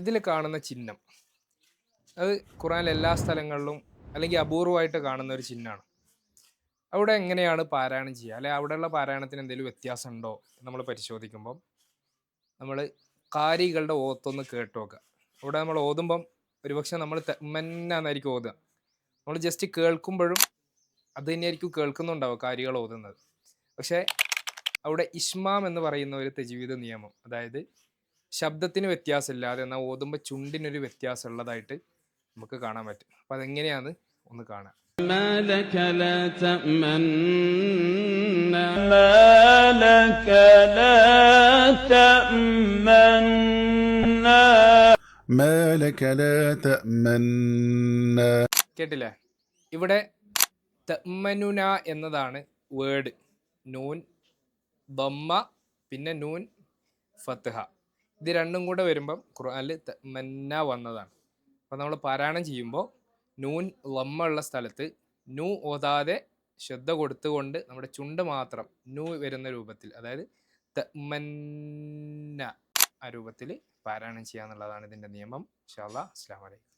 ഇതിൽ കാണുന്ന ചിഹ്നം അത് ഖുർആനിലെ എല്ലാ സ്ഥലങ്ങളിലും അല്ലെങ്കിൽ അപൂർവമായിട്ട് കാണുന്ന ഒരു ചിഹ്നമാണ്. അവിടെ എങ്ങനെയാണ് പാരായണം ചെയ്യുക, അല്ലെ അവിടെയുള്ള പാരായണത്തിന് എന്തെങ്കിലും വ്യത്യാസം ഉണ്ടോ നമ്മൾ പരിശോധിക്കുമ്പം നമ്മൾ കാരികളുടെ ഓത്തൊന്ന് കേട്ട് നോക്കുക. അവിടെ നമ്മൾ ഓതുമ്പം ഒരുപക്ഷെ നമ്മൾ തെമ്മന്നായിരിക്കും ഓതുക. നമ്മൾ ജസ്റ്റ് കേൾക്കുമ്പോഴും അത് തന്നെയായിരിക്കും കേൾക്കുന്നുണ്ടാവുക കാരികൾ ഓതുന്നത്. പക്ഷേ അവിടെ ഇഷ്മാം എന്ന് പറയുന്ന ഒരു തജ്വീദ് നിയമം, അതായത് ശബ്ദത്തിന് വ്യത്യാസമില്ലാതെ എന്നാൽ ഓതുമ്പോൾ ചുണ്ടിനൊരു വ്യത്യാസം ഉള്ളതായിട്ട് നമുക്ക് കാണാൻ പറ്റും. അപ്പം അതെങ്ങനെയാന്ന് ഒന്ന് കാണാം. ما لك لا تأمنا ما لك لا تأمنا ما لك لا تأمنا. കേട്ടില്ലേ? ഇവിടെ തഅ്മനുന എന്നതാണ് വേർഡ്. നൂൻ ദമ്മ പിന്നെ നൂൻ ഫത്ഹ, ഇത് രണ്ടും കൂടെ വരുമ്പം ഖുർആനിൽ തഅ്മന്ന വന്നതാണ്. അപ്പം നമ്മൾ പാരായണം ചെയ്യുമ്പോൾ നൂൻ ലമ്മ ഉള്ള സ്ഥലത്ത് നൂ ഓതാതെ ശ്രദ്ധ കൊടുത്തുകൊണ്ട് നമ്മുടെ ചുണ്ട് മാത്രം നൂ വരുന്ന രൂപത്തിൽ, അതായത് തഅ്മന്ന ആ രൂപത്തിൽ പാരായണം ചെയ്യുക എന്നുള്ളതാണ് ഇതിൻ്റെ നിയമം. ഇൻഷാ അല്ലാഹ്. അസ്സലാമു അലൈക്കും.